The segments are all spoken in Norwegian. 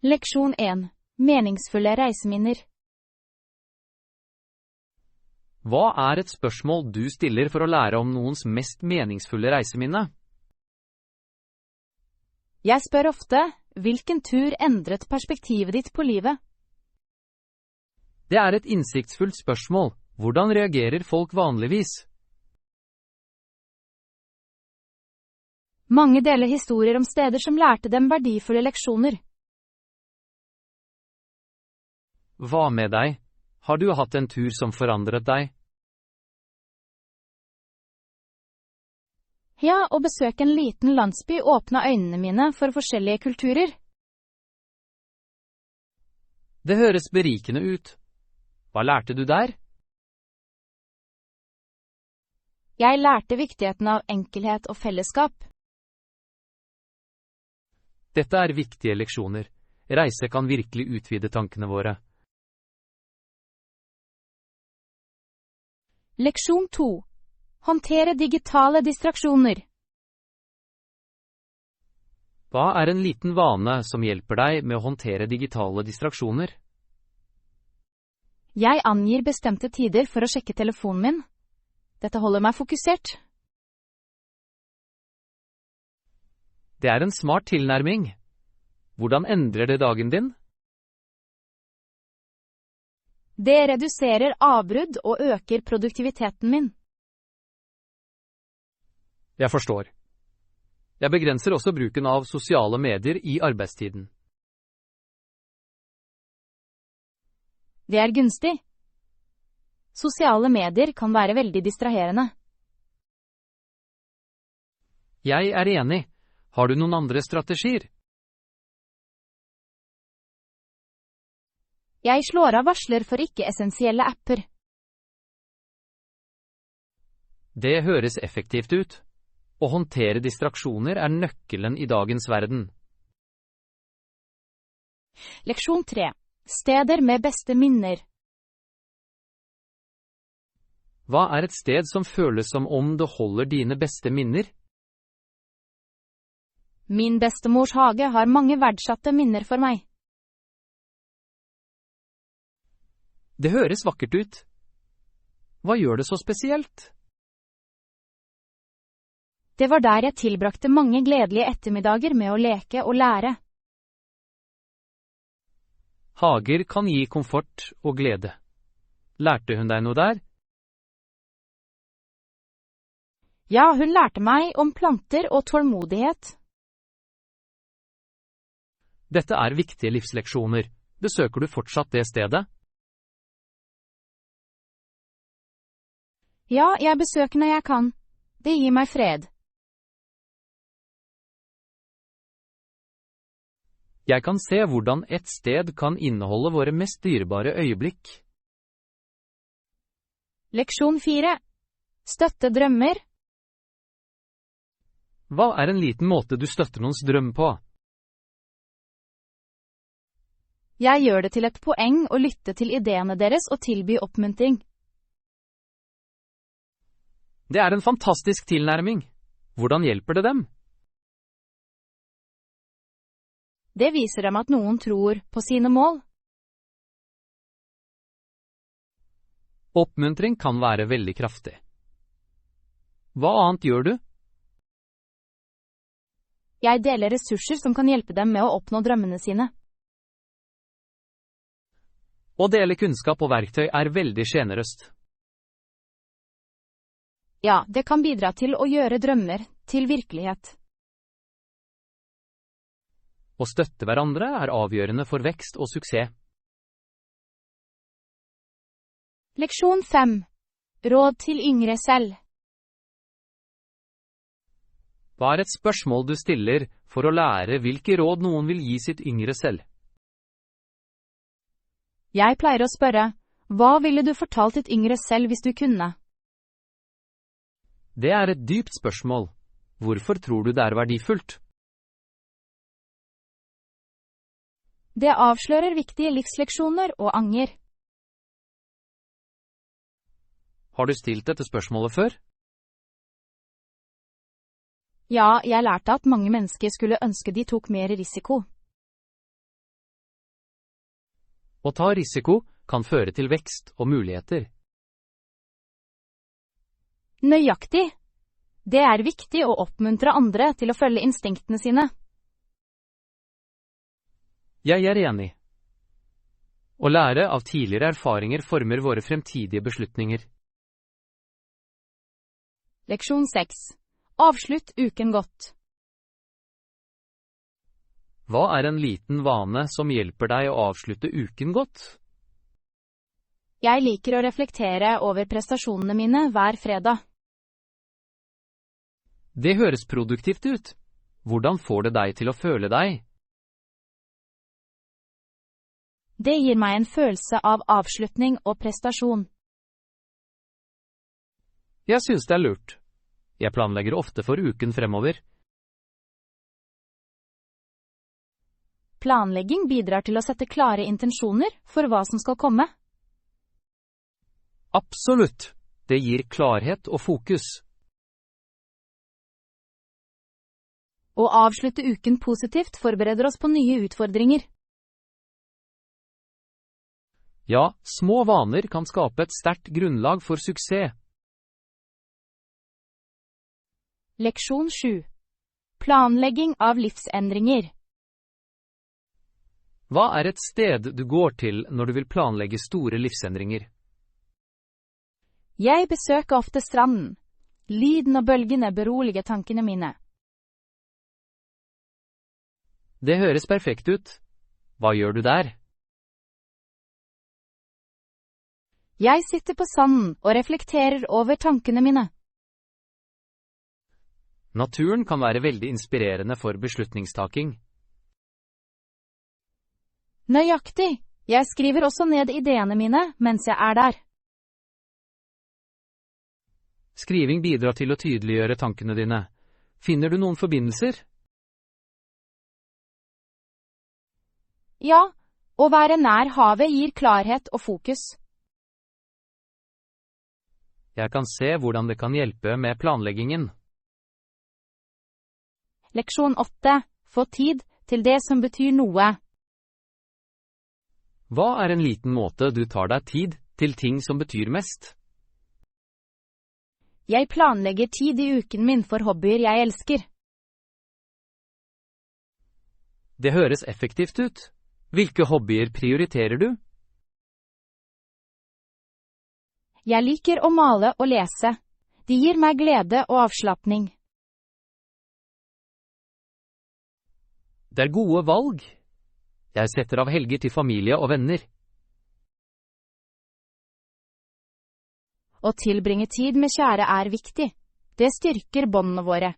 Leksjon 1. Meningsfulle reiseminner. Hva er et spørsmål du stiller for å lære om noens mest meningsfulle reiseminne? Jeg spør ofte, hvilken tur endret perspektivet ditt på livet? Det er et innsiktsfullt spørsmål. Hvordan reagerer folk vanligvis? Mange deler historier om steder som lærte dem verdifulle leksjoner. Hva med deg? Har du hatt en tur som forandret deg? Ja, å besøke en liten landsby åpnet øynene mine for forskjellige kulturer. Det høres berikende ut. Hva lærte du der? Jeg lærte viktigheten av enkelhet og fellesskap. Dette er viktige leksjoner. Reise kan virkelig utvide tankene våre. Leksjon 2. Håndtere digitale distraksjoner. Hva er en liten vane som hjelper deg med å håndtere digitale distraksjoner? Jeg angir bestemte tider for å sjekke telefonen min. Dette holder meg fokusert. Det er en smart tilnærming. Hvordan endrer det dagen din? Det reduserer avbrudd og øker produktiviteten min. Jeg forstår. Jeg begrenser også bruken av sosiale medier i arbeidstiden. Det er gunstig. Sosiale medier kan være veldig distraherende. Jeg er enig. Har du noen andre strategier? Jeg slår av varsler for ikke-essensielle apper. Det høres effektivt ut. Å håndtere distraksjoner er nøkkelen i dagens verden. Leksjon 3. Steder med beste minner. Hva er et sted som føles som om det holder dine beste minner? Min bestemors hage har mange verdsatte minner for meg. Det høres vakkert ut. Hva gjør det så spesielt? Det var der jeg tilbrakte mange gledelige ettermiddager med å leke og lære. Hager kan gi komfort og glede. Lærte hun deg noe der? Ja, hun lærte meg om planter og tålmodighet. Dette er viktige livsleksjoner. Besøker du fortsatt det stedet? Ja, jeg besøker når jeg kan. Det gir meg fred. Jeg kan se hvordan et sted kan inneholde våre mest dyrebare øyeblikk. Leksjon 4. Støtte drømmer. Hva er en liten måte du støtter noens drøm på? Jeg gjør det til et poeng å lytte til ideene deres og tilby oppmuntring. Det er en fantastisk tilnærming. Hvordan hjelper det dem? Det viser dem at noen tror på sine mål. Oppmuntring kan være veldig kraftig. Hva annet gjør du? Jeg deler ressurser som kan hjelpe dem med å oppnå drømmene sine. Å dele kunnskap og verktøy er veldig sjenerøst. Ja, det kan bidra til å gjøre drømmer til virkelighet. Å støtte hverandre er avgjørende for vekst og suksess. Leksjon 5. Råd til yngre selv. Hva er et spørsmål du stiller for å lære hvilke råd noen vil gi sitt yngre selv? Jeg pleier å spørre, hva ville du fortalt ditt yngre selv hvis du kunne? Det er et dypt spørsmål. Hvorfor tror du det er verdifullt? Det avslører viktige livsleksjoner og anger. Har du stilt dette spørsmålet før? Ja, jeg lærte at mange mennesker skulle ønske de tok mer risiko. Å ta risiko kan føre til vekst og muligheter. Nøyaktig. Det er viktig å oppmuntre andre til å følge instinktene sine. Jeg er enig. Å lære av tidligere erfaringer former våre fremtidige beslutninger. Leksjon 6. Avslutt uken godt. Hva er en liten vane som hjelper deg å avslutte uken godt? Jeg liker å reflektere over prestasjonene mine hver fredag. Det høres produktivt ut. Hvordan får det deg til å føle deg? Det gir meg en følelse av avslutning og prestasjon. Jeg synes det er lurt. Jeg planlegger ofte for uken fremover. Planlegging bidrar til å sette klare intensjoner for hva som skal komme. Absolutt. Det gir klarhet og fokus. Å avslutte uken positivt forbereder oss på nye utfordringer. Ja, små vaner kan skape et sterkt grunnlag for suksess. Leksjon 7. Planlegging av livsendringer. Hva er et sted du går til når du vil planlegge store livsendringer? Jeg besøker ofte stranden. Lyden og bølgene beroliger tankene mine. Det høres perfekt ut. Hva gjør du der? Jeg sitter på sanden og reflekterer over tankene mine. Naturen kan være veldig inspirerende for beslutningstaking. Nøyaktig. Jeg skriver også ned ideene mine mens jeg er der. Skriving bidrar til å tydeliggjøre tankene dine. Finner du noen forbindelser? Ja, å være nær havet gir klarhet og fokus. Jeg kan se hvordan det kan hjelpe med planleggingen. Leksjon 8. Få tid til det som betyr noe. Hva er en liten måte du tar deg tid til ting som betyr mest? Jeg planlegger tid i uken min for hobbyer jeg elsker. Det høres effektivt ut. Hvilke hobbyer prioriterer du? Jeg liker å male og lese. De gir meg glede og avslappning. Det er gode valg. Jeg setter av helger til familie og venner. Å tilbringe tid med kjære er viktig. Det styrker båndene våre.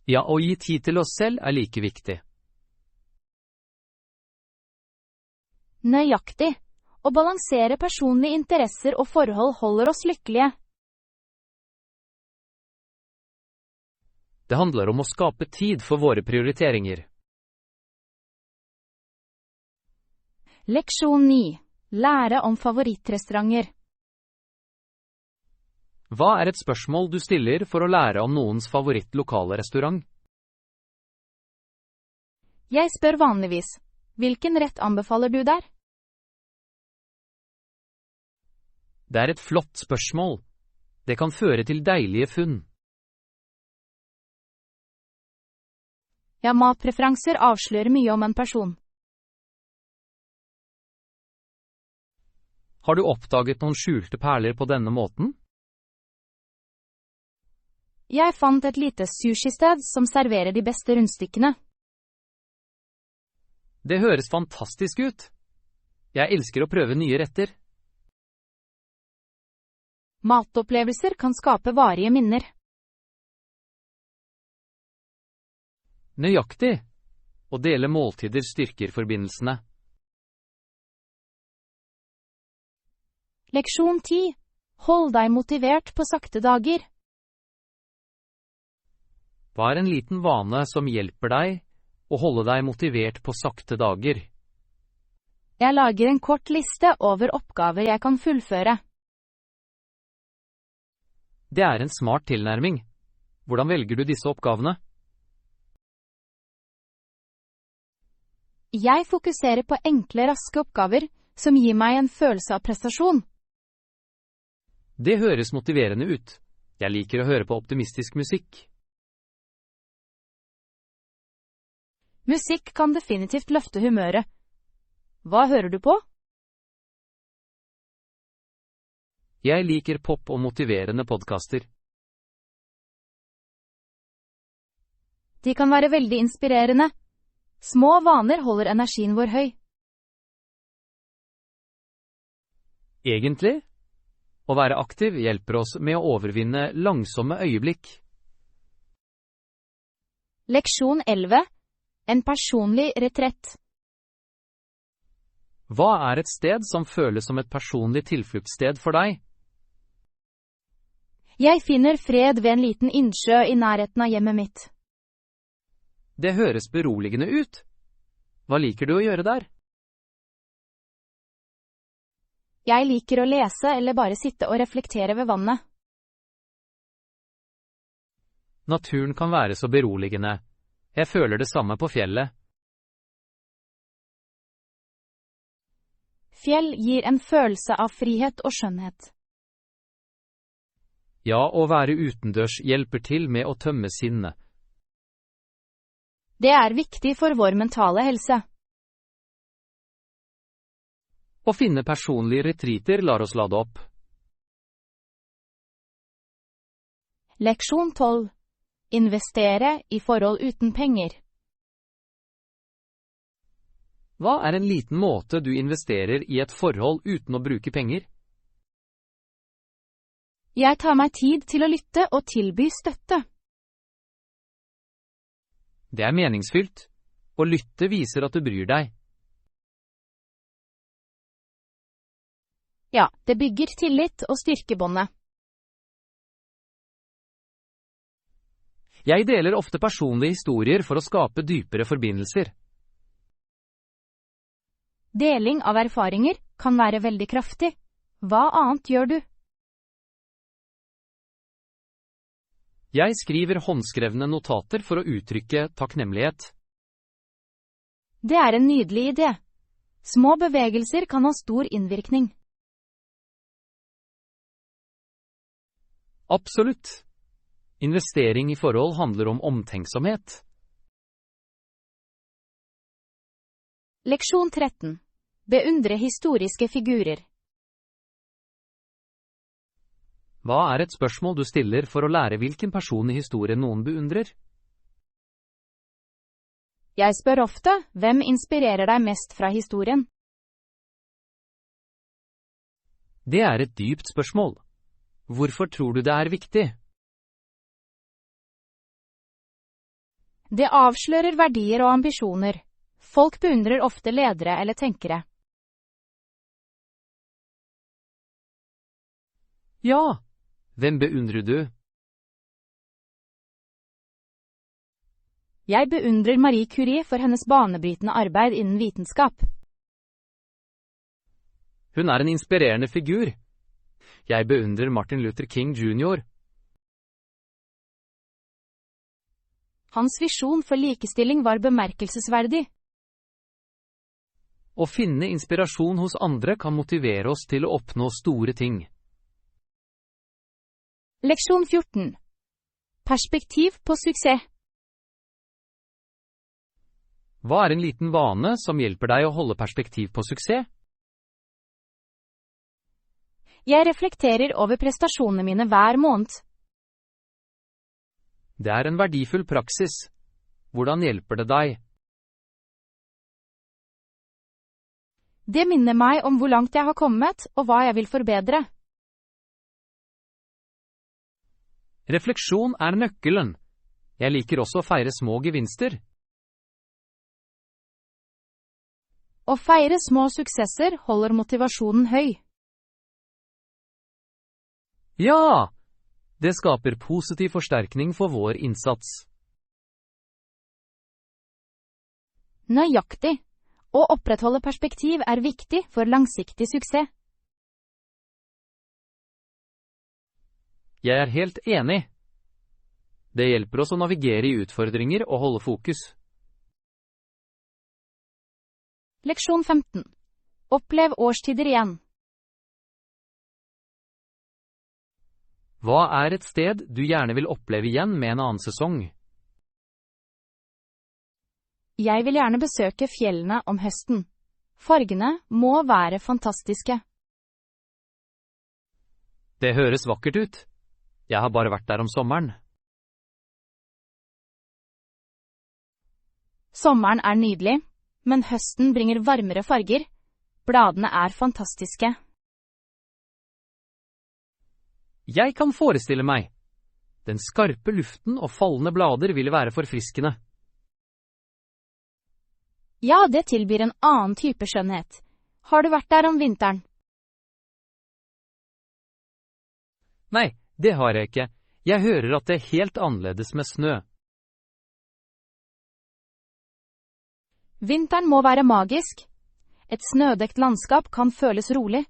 Ja, å gi tid til oss selv er like viktig. Nøyaktig. Å balansere personlige interesser og forhold holder oss lykkelige. Det handler om å skape tid for våre prioriteringer. Leksjon 9. Lære om favorittrestauranter. Hva er et spørsmål du stiller for å lære om noens favorittlokale restaurant? Jeg spør vanligvis, hvilken rett anbefaler du der? Det er et flott spørsmål. Det kan føre til deilige funn. Ja, matpreferanser avslører mye om en person. Har du oppdaget noen skjulte perler på denne måten? Jeg fant et lite sushi-sted som serverer de beste rundstykkene. Det høres fantastisk ut. Jeg elsker å prøve nye retter. Matopplevelser kan skape varige minner. Nøyaktig. Å dele måltider styrker forbindelsene. Leksjon 10. Hold deg motivert på sakte dager. Hva er en liten vane som hjelper deg å holde deg motivert på sakte dager? Jeg lager en kort liste over oppgaver jeg kan fullføre. Det er en smart tilnærming. Hvordan velger du disse oppgavene? Jeg fokuserer på enkle, raske oppgaver som gir meg en følelse av prestasjon. Det høres motiverende ut. Jeg liker å høre på optimistisk musikk. Musikk kan definitivt løfte humøret. Hva hører du på? Jeg liker pop og motiverende podcaster. De kan være veldig inspirerende. Små vaner holder energien vår høy. Egentlig, å være aktiv hjelper oss med å overvinne langsomme øyeblikk. Leksjon 11. En personlig retrett. Hva er et sted som føles som et personlig tilfluktssted for deg? Jeg finner fred ved en liten innsjø i nærheten av hjemmet mitt. Det høres beroligende ut. Hva liker du å gjøre der? Jeg liker å lese eller bare sitte og reflektere ved vannet. Naturen kan være så beroligende. Jeg føler det samme på fjellet. Fjell gir en følelse av frihet og skjønnhet. Ja, å være utendørs hjelper til med å tømme sinnet. Det er viktig for vår mentale helse. Å finne personlige retreater lar oss lade opp. Leksjon 12. Investere i forhold uten penger. Hva er en liten måte du investerer i et forhold uten å bruke penger? Jeg tar meg tid til å lytte og tilby støtte. Det er meningsfylt. Å lytte viser at du bryr deg. Ja, det bygger tillit og styrker båndet. Jeg deler ofte personlige historier for å skape dypere forbindelser. Deling av erfaringer kan være veldig kraftig. Hva annet gjør du? Jeg skriver håndskrevne notater for å uttrykke takknemlighet. Det er en nydelig idé. Små bevegelser kan ha stor innvirkning. Absolutt. Investering i forhold handler om omtenksomhet. Leksjon 13. Beundre historiske figurer. Hva er et spørsmål du stiller for å lære hvilken person i historien noen beundrer? Jeg spør ofte, hvem inspirerer deg mest fra historien? Det er et dypt spørsmål. Hvorfor tror du det er viktig? Det avslører verdier og ambisjoner. Folk beundrer ofte ledere eller tenkere. Ja, hvem beundrer du? Jeg beundrer Marie Curie for hennes banebrytende arbeid innen vitenskap. Hun er en inspirerende figur. Jeg beundrer Martin Luther King Jr. Hans visjon for likestilling var bemerkelsesverdig. Å finne inspirasjon hos andre kan motivere oss til å oppnå store ting. Leksjon 14. Perspektiv på suksess. Hva er en liten vane som hjelper deg å holde perspektiv på suksess? Jeg reflekterer over prestasjonene mine hver måned. Det er en verdifull praksis. Hvordan hjelper det deg? Det minner meg om hvor langt jeg har kommet, og hva jeg vil forbedre. Refleksjon er nøkkelen. Jeg liker også å feire små gevinster. Å feire små suksesser holder motivasjonen høy. Ja! Det skaper positiv forsterkning for vår innsats. Nøyaktig. Å opprettholde perspektiv er viktig for langsiktig suksess. Jeg er helt enig. Det hjelper oss å navigere i utfordringer og holde fokus. Leksjon 15. Opplev årstider igjen. Hva er et sted du gjerne vil oppleve igjen med en annen sesong? Jeg vil gjerne besøke fjellene om høsten. Fargene må være fantastiske. Det høres vakkert ut. Jeg har bare vært der om sommeren. Sommeren er nydelig, men høsten bringer varmere farger. Bladene er fantastiske. Jeg kan forestille meg. Den skarpe luften og fallende blader ville være forfriskende. Ja, det tilbyr en annen type skjønnhet. Har du vært der om vinteren? Nei, det har jeg ikke. Jeg hører at det er helt annerledes med snø. Vinteren må være magisk. Et snødekt landskap kan føles rolig.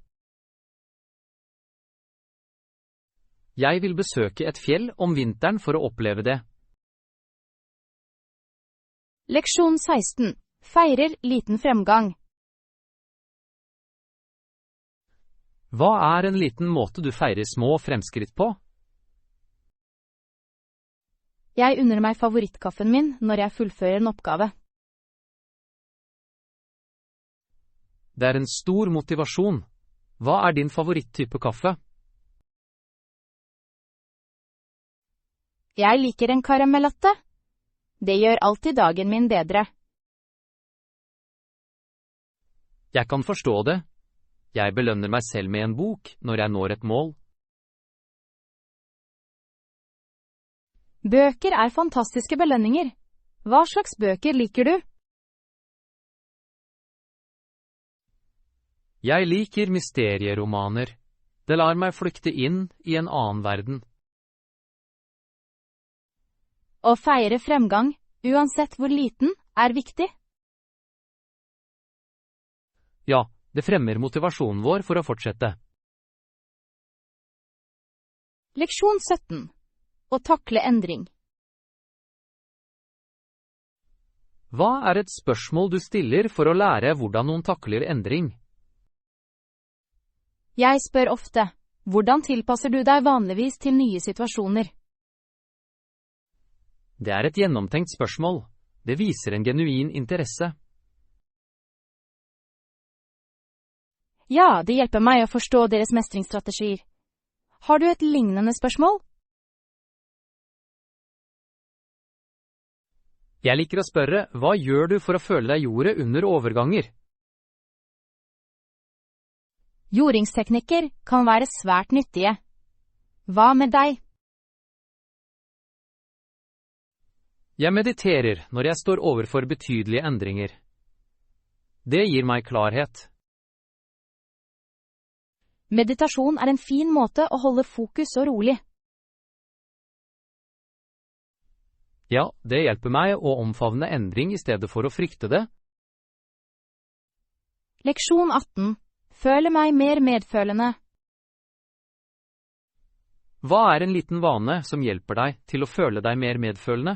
Jeg vil besøke et fjell om vinteren for å oppleve det. Leksjon 16. Feirer liten fremgang. Hva er en liten måte du feirer små fremskritt på? Jeg unner meg favorittkaffen min når jeg fullfører en oppgave. Det er en stor motivasjon. Hva er din favoritttype kaffe? Jeg liker en karamellatte. Det gjør alltid dagen min bedre. Jeg kan forstå det. Jeg belønner meg selv med en bok når jeg når et mål. Bøker er fantastiske belønninger. Hva slags bøker liker du? Jeg liker mysterieromaner. Det lar meg flykte inn i en annen verden. Å feire fremgang, uansett hvor liten, er viktig. Ja, det fremmer motivasjonen vår for å fortsette. Leksjon 17. Å takle endring. Hva er et spørsmål du stiller for å lære hvordan noen takler endring? Jeg spør ofte, hvordan tilpasser du deg vanligvis til nye situasjoner? Det er et gjennomtenkt spørsmål. Det viser en genuin interesse. Ja, det hjelper meg å forstå deres mestringsstrategier. Har du et lignende spørsmål? Jeg liker å spørre, hva gjør du for å føle deg jordet under overganger? Jordingsteknikker kan være svært nyttige. Hva med deg? Jeg mediterer når jeg står overfor betydelige endringer. Det gir meg klarhet. Meditasjon er en fin måte å holde fokus og rolig. Ja, det hjelper meg å omfavne endring i stedet for å frykte det. Leksjon 18. Føle meg mer medfølende. Hva er en liten vane som hjelper deg til å føle deg mer medfølende?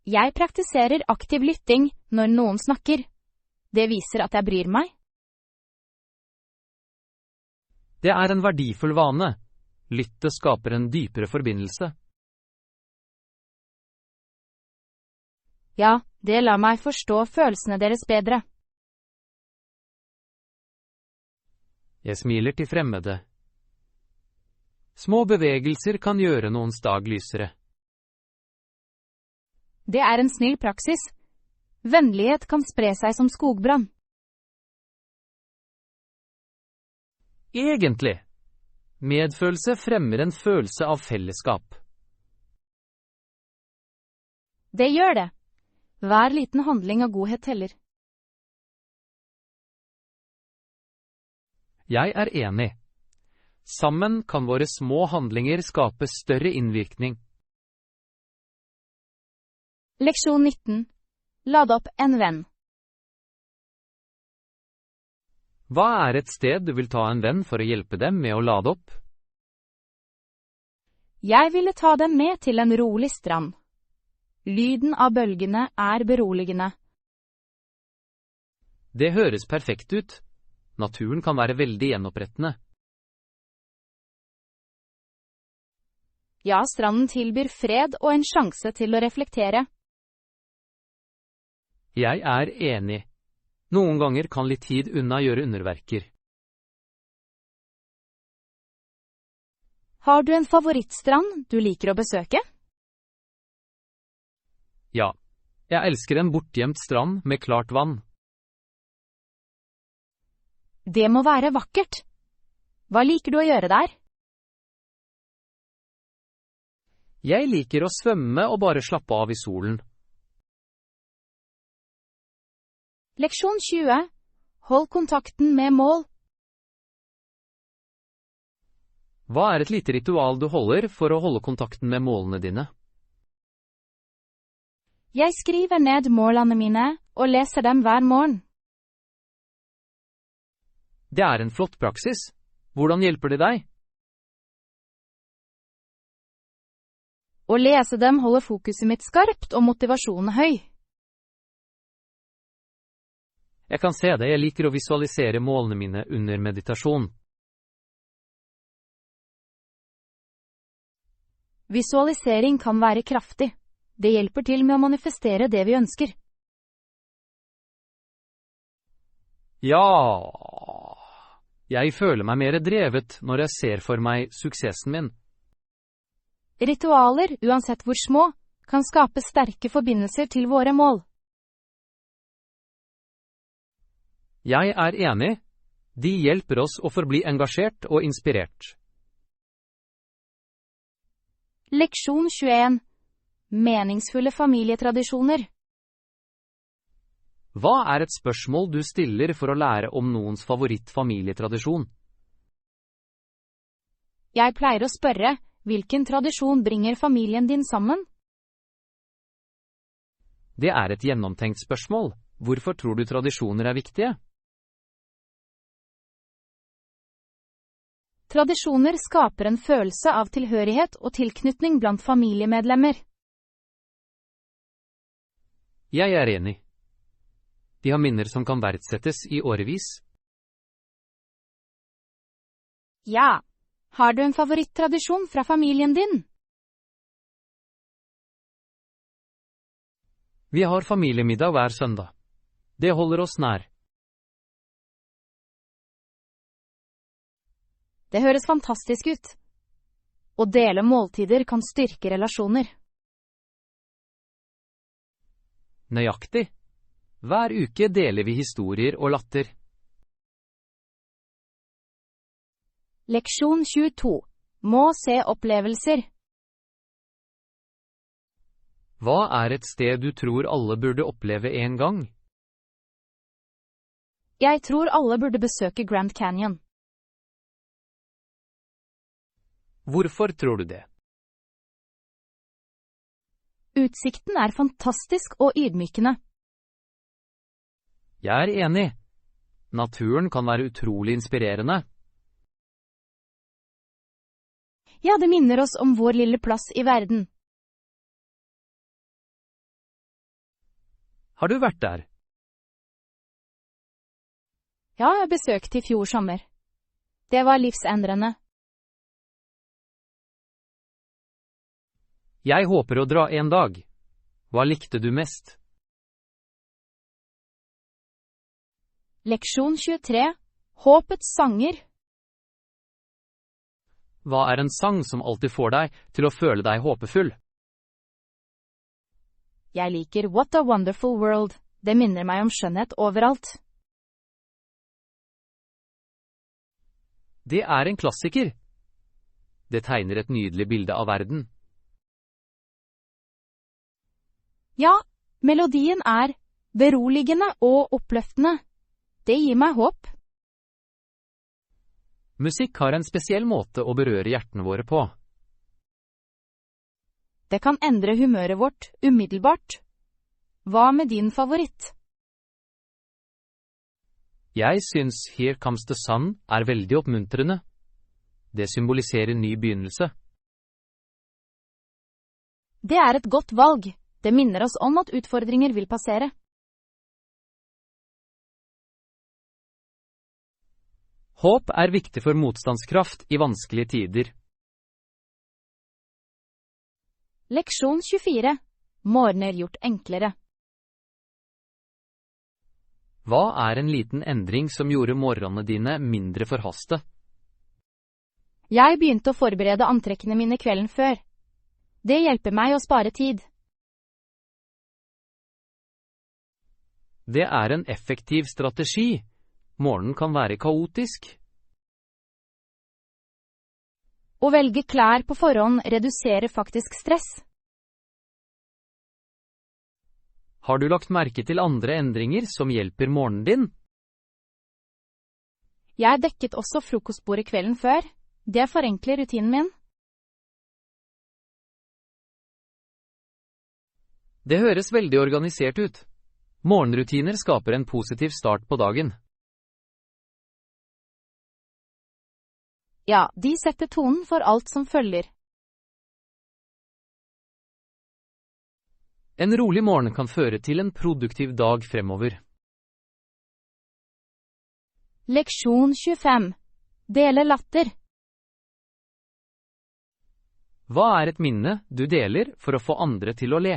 Jeg praktiserer aktiv lytting når noen snakker. Det viser at jeg bryr meg. Det er en verdifull vane. Lytte skaper en dypere forbindelse. Ja, det lar meg forstå følelsene deres bedre. Jeg smiler til fremmede. Små bevegelser kan gjøre noens dag lysere. Det er en snill praksis. Vennlighet kan spre seg som skogbrann. Egentlig. Medfølelse fremmer en følelse av fellesskap. Det gjør det. Hver liten handling av godhet teller. Jeg er enig. Sammen kan våre små handlinger skape større innvirkning. Leksjon 19. Lad opp en venn. Hva er et sted du vil ta en venn for å hjelpe dem med å lade opp? Jeg ville ta dem med til en rolig strand. Lyden av bølgene er beroligende. Det høres perfekt ut. Naturen kan være veldig gjenopprettende. Ja, stranden tilbyr fred og en sjanse til å reflektere. Jeg er enig. Noen ganger kan litt tid unna gjøre underverker. Har du en favorittstrand du liker å besøke? Ja, jeg elsker en bortgjemt strand med klart vann. Det må være vakkert. Hva liker du å gjøre der? Jeg liker å svømme og bare slappe av i solen. Leksjon 20. Hold kontakten med mål. Hva er et lite ritual du holder for å holde kontakten med målene dine? Jeg skriver ned målene mine og leser dem hver morgen. Det er en flott praksis. Hvordan hjelper det deg? Å lese dem holder fokuset mitt skarpt og motivasjonen høy. Jeg kan se det. Jeg liker å visualisere målene mine under meditasjon. Visualisering kan være kraftig. Det hjelper til med å manifestere det vi ønsker. Ja, jeg føler meg mer drevet når jeg ser for meg suksessen min. Ritualer, uansett hvor små, kan skape sterke forbindelser til våre mål. Jeg er enig. De hjelper oss å forbli engasjert og inspirert. Leksjon 21. Meningsfulle familietradisjoner. Hva er et spørsmål du stiller for å lære om noens favorittfamilietradisjon? Jeg pleier å spørre, hvilken tradisjon bringer familien din sammen? Det er et gjennomtenkt spørsmål. Hvorfor tror du tradisjoner er viktige? Tradisjoner skaper en følelse av tilhørighet og tilknytning blant familiemedlemmer. Jeg er enig. De har minner som kan verdsettes i årevis. Ja, har du en favorittradisjon fra familien din? Vi har familiemiddag hver søndag. Det holder oss nær. Det høres fantastisk ut. Å dele måltider kan styrke relasjoner. Nøyaktig. Hver uke deler vi historier og latter. Leksjon 22. Må se opplevelser. Hva er et sted du tror alle burde oppleve en gang? Jeg tror alle burde besøke Grand Canyon. Hvorfor tror du det? Utsikten er fantastisk og ydmykende. Jeg er enig. Naturen kan være utrolig inspirerende. Ja, det minner oss om vår lille plass i verden. Har du vært der? Ja, jeg besøkte i fjor sommer. Det var livsendrende. Jeg håper å dra en dag. Hva likte du mest? Leksjon 23. Håpets sanger. Hva er en sang som alltid får deg til å føle deg håpefull? Jeg liker What a Wonderful World. Det minner meg om skjønnhet overalt. Det er en klassiker. Det tegner et nydelig bilde av verden. Ja, melodien er beroligende og oppløftende. Det gir meg håp. Musikk har en spesiell måte å berøre hjertene våre på. Det kan endre humøret vårt umiddelbart. Hva med din favoritt? Jeg syns Here Comes the Sun er veldig oppmuntrende. Det symboliserer ny begynnelse. Det er et godt valg. Det minner oss om at utfordringer vil passere. Håp er viktig for motstandskraft i vanskelige tider. Leksjon 24. Morgener gjort enklere. Hva er en liten endring som gjorde morgenene dine mindre forhaste? Jeg begynte å forberede antrekkene mine kvelden før. Det hjelper meg å spare tid. Det er en effektiv strategi. Morgenen kan være kaotisk. Å velge klær på forhånd reduserer faktisk stress. Har du lagt merke til andre endringer som hjelper morgenen din? Jeg dekket også frokostbordet kvelden før. Det forenkler rutinen min. Det høres veldig organisert ut. Morgenrutiner skaper en positiv start på dagen. Ja, de setter tonen for alt som følger. En rolig morgen kan føre til en produktiv dag fremover. Leksjon 25. Dele latter. Hva er et minne du deler for å få andre til å le?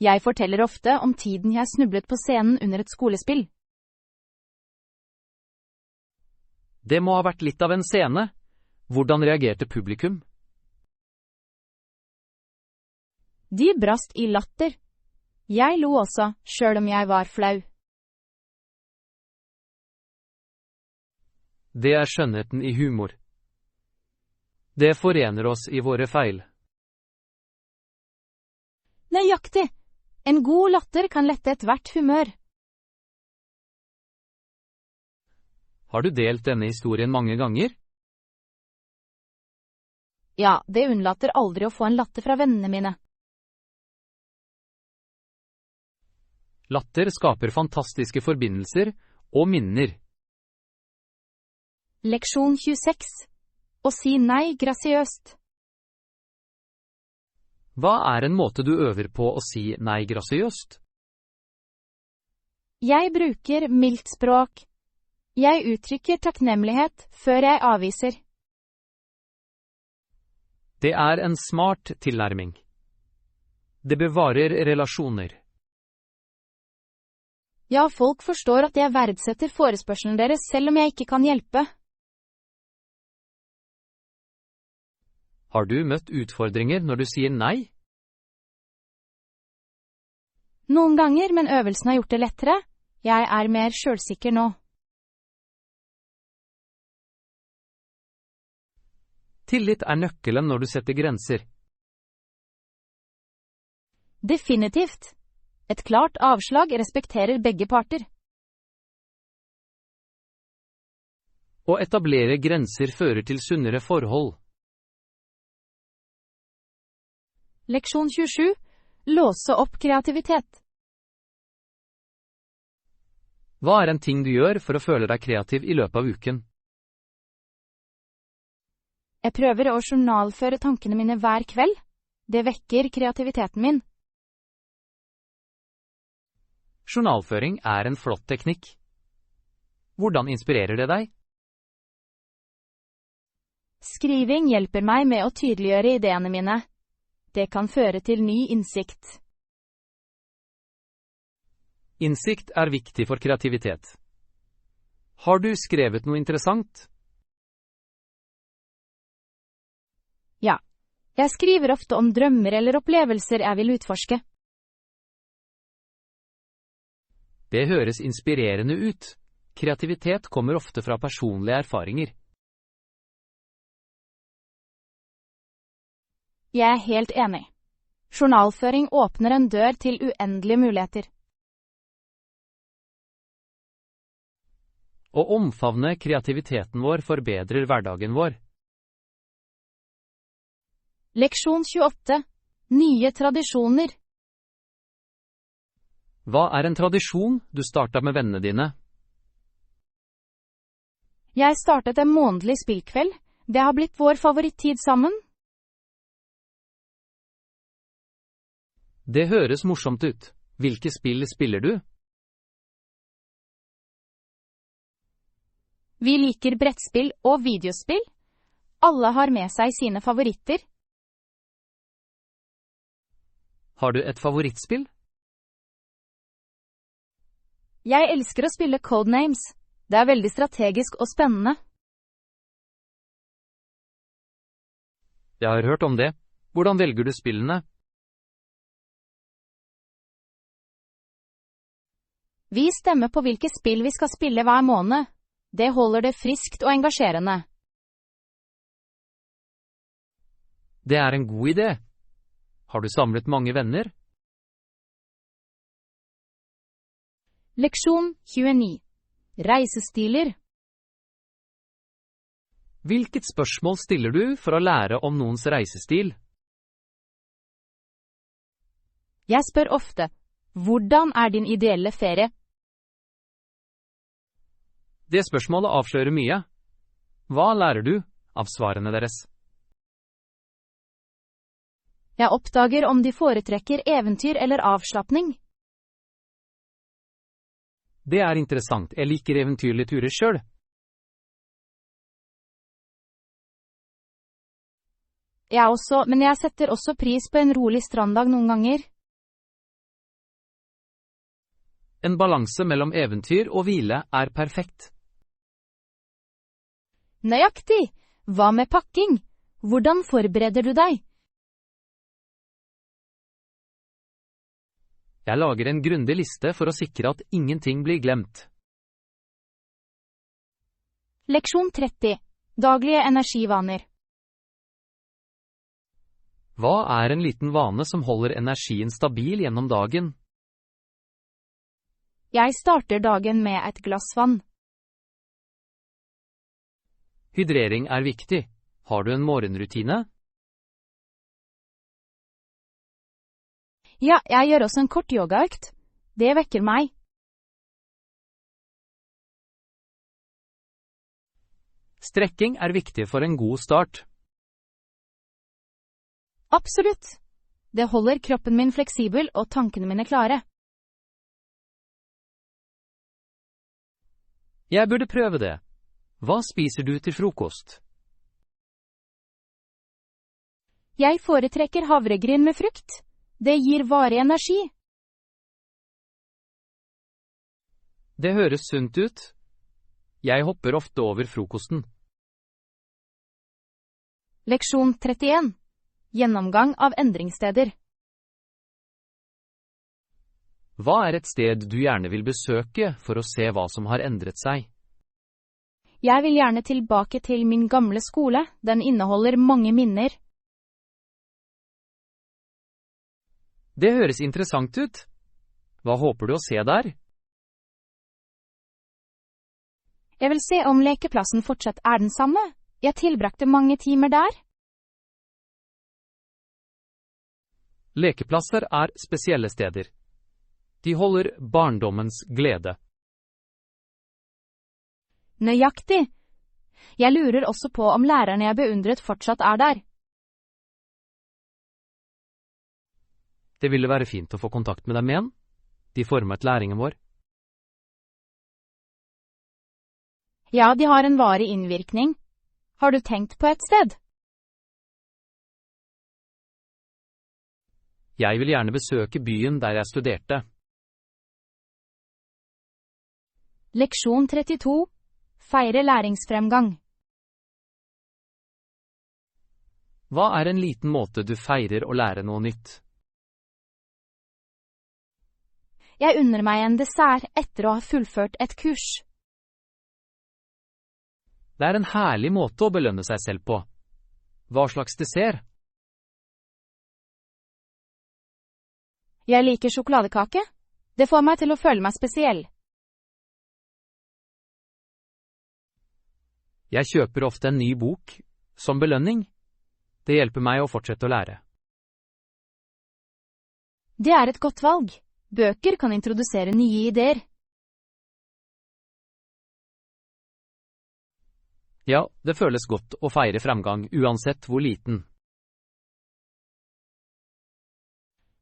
Jeg forteller ofte om tiden jeg snublet på scenen under et skolespill. Det må ha vært litt av en scene. Hvordan reagerte publikum? De brast i latter. Jeg lo også, selv om jeg var flau. Det er skjønnheten i humor. Det forener oss i våre feil. Nøyaktig! En god latter kan lette ethvert humør. Har du delt denne historien mange ganger? Ja, det unnlater aldri å få en latter fra vennene mine. Latter skaper fantastiske forbindelser og minner. Leksjon 26. Å si nei grasiøst. Hva er en måte du øver på å si nei grasiøst? Jeg bruker mildt språk. Jeg uttrykker takknemlighet før jeg avviser. Det er en smart tilnærming. Det bevarer relasjoner. Ja, folk forstår at jeg verdsetter forespørselen deres selv om jeg ikke kan hjelpe. Har du møtt utfordringer når du sier nei? Noen ganger, men øvelsen har gjort det lettere. Jeg er mer selvsikker nå. Tillit er nøkkelen når du setter grenser. Definitivt. Et klart avslag respekterer begge parter. Å etablere grenser fører til sunnere forhold. Leksjon 27. Låse opp kreativitet. Hva er en ting du gjør for å føle deg kreativ i løpet av uken? Jeg prøver å journalføre tankene mine hver kveld. Det vekker kreativiteten min. Journalføring er en flott teknikk. Hvordan inspirerer det deg? Skriving hjelper meg med å tydeliggjøre ideene mine. Det kan føre til ny innsikt. Innsikt er viktig for kreativitet. Har du skrevet noe interessant? Ja. Jeg skriver ofte om drømmer eller opplevelser jeg vil utforske. Det høres inspirerende ut. Kreativitet kommer ofte fra personlige erfaringer. Jeg er helt enig. Journalføring åpner en dør til uendelige muligheter. Å omfavne kreativiteten vår forbedrer hverdagen vår. Leksjon 28. Nye tradisjoner. Hva er en tradisjon du startet med vennene dine? Jeg startet en månedlig spillkveld. Det har blitt vår favorittid sammen. Det høres morsomt ut. Hvilke spill spiller du? Vi liker brettspill og videospill. Alle har med seg sine favoritter. Har du et favorittspill? Jeg elsker å spille Codenames. Det er veldig strategisk og spennende. Jeg har hørt om det. Hvordan velger du spillene? Vi stemmer på hvilke spill vi skal spille hver måned. Det holder det friskt og engasjerende. Det er en god idé. Har du samlet mange venner? Leksjon 29. Reisestiler. Hvilket spørsmål stiller du for å lære om noens reisestil? Jeg spør ofte, hvordan er din ideelle ferie? Det spørsmålet avslører mye. Hva lærer du av svarene deres? Jeg oppdager om de foretrekker eventyr eller avslappning. Det er interessant. Jeg liker eventyrlige turer selv. Men jeg setter også pris på en rolig stranddag noen ganger. En balanse mellom eventyr og hvile er perfekt. Nøyaktig! Hva med pakking? Hvordan forbereder du deg? Jeg lager en grundig liste for å sikre at ingenting blir glemt. Leksjon 30. Daglige energivaner. Hva er en liten vane som holder energien stabil gjennom dagen? Jeg starter dagen med et glass vann. Hydrering er viktig. Har du en morgenrutine? Ja, jeg gjør også en kort yogaøkt. Det vekker meg. Strekking er viktig for en god start. Absolutt. Det holder kroppen min fleksibel og tankene mine klare. Jeg burde prøve det. Hva spiser du til frokost? Jeg foretrekker havregryn med frukt. Det gir varig energi. Det høres sunt ut. Jeg hopper ofte over frokosten. Leksjon 31. Gjennomgang av endringssteder. Hva er et sted du gjerne vil besøke for å se hva som har endret seg? Jeg vil gjerne tilbake til min gamle skole. Den inneholder mange minner. Det høres interessant ut. Hva håper du å se der? Jeg vil se om lekeplassen fortsatt er den samme. Jeg tilbrakte mange timer der. Lekeplasser er spesielle steder. De holder barndommens glede. Nøyaktig. Jeg lurer også på om lærerne jeg beundret fortsatt er der. Det ville være fint å få kontakt med dem igjen. De formet læringen vår. Ja, de har en varig innvirkning. Har du tenkt på et sted? Jeg vil gjerne besøke byen der jeg studerte. Leksjon 32. Feire læringsfremgang. Hva er en liten måte du feirer å lære noe nytt? Jeg unner meg en dessert etter å ha fullført et kurs. Det er en herlig måte å belønne seg selv på. Hva slags dessert? Jeg liker sjokoladekake. Det får meg til å føle meg spesiell. Jeg kjøper ofte en ny bok, som belønning. Det hjelper meg å fortsette å lære. Det er et godt valg. Bøker kan introdusere nye ideer. Ja, det føles godt å feire fremgang, uansett hvor liten.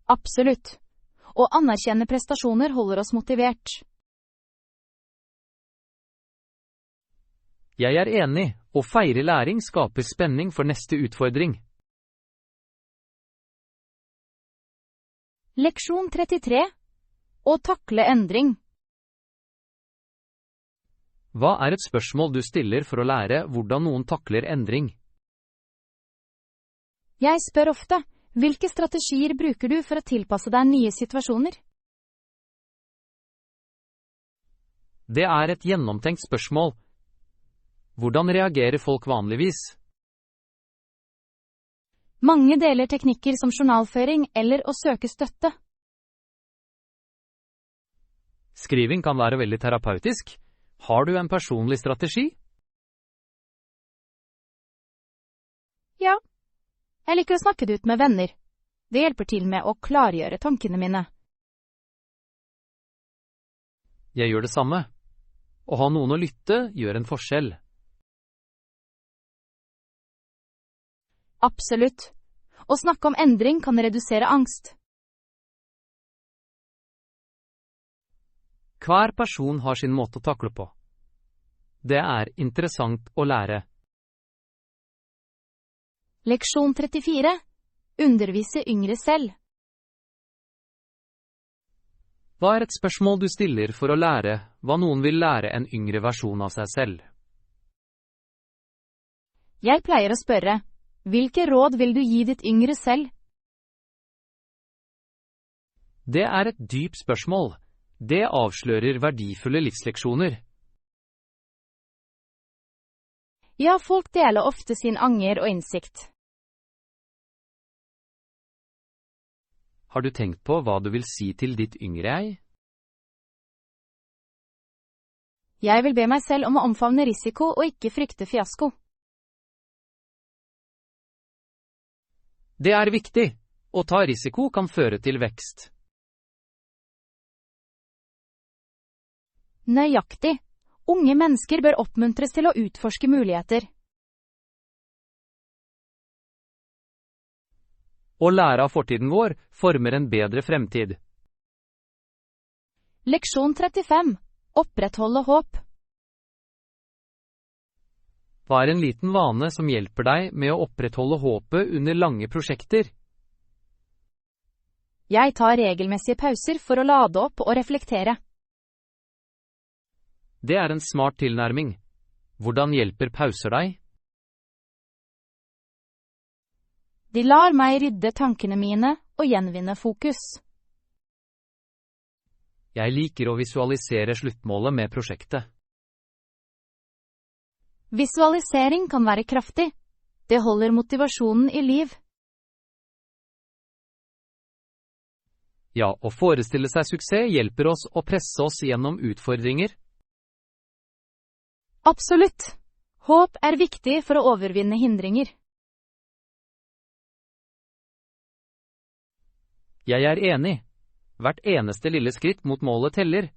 Absolutt. Å anerkjenne prestasjoner holder oss motivert. Jeg er enig, å feire læring skaper spenning for neste utfordring. Leksjon 33. Å takle endring. Hva er et spørsmål du stiller for å lære hvordan noen takler endring? Jeg spør ofte, hvilke strategier bruker du for å tilpasse deg nye situasjoner? Det er et gjennomtenkt spørsmål. Hvordan reagerer folk vanligvis? Mange deler teknikker som journalføring eller å søke støtte. Skriving kan være veldig terapeutisk. Har du en personlig strategi? Ja. Jeg liker å snakke det ut med venner. Det hjelper til med å klargjøre tankene mine. Jeg gjør det samme. Å ha noen å lytte gjør en forskjell. Absolutt. Å snakke om endring kan redusere angst. Hver person har sin måte å takle på. Det er interessant å lære. Leksjon 34. Undervise yngre selv. Hva er et spørsmål du stiller for å lære hva noen vil lære en yngre versjon av seg selv? Jeg pleier å spørre, hvilke råd vil du gi ditt yngre selv? Det er et dypt spørsmål. Det avslører verdifulle livsleksjoner. Ja, folk deler ofte sin anger og innsikt. Har du tenkt på hva du vil si til ditt yngre jeg? Jeg vil be meg selv om å omfavne risiko og ikke frykte fiasko. Det er viktig. Å ta risiko kan føre til vekst. Nøyaktig. Unge mennesker bør oppmuntres til å utforske muligheter. Å lære av fortiden vår former en bedre fremtid. Leksjon 35. Opprettholde håp. Hva er en liten vane som hjelper deg med å opprettholde håpet under lange prosjekter? Jeg tar regelmessige pauser for å lade opp og reflektere. Det er en smart tilnærming. Hvordan hjelper pauser deg? De lar meg rydde tankene mine og gjenvinne fokus. Jeg liker å visualisere sluttmålet med prosjektet. Visualisering kan være kraftig. Det holder motivasjonen i liv. Ja, å forestille seg suksess hjelper oss å presse oss gjennom utfordringer. Absolutt. Håp er viktig for å overvinne hindringer. Jeg er enig. Hvert eneste lille skritt mot målet teller.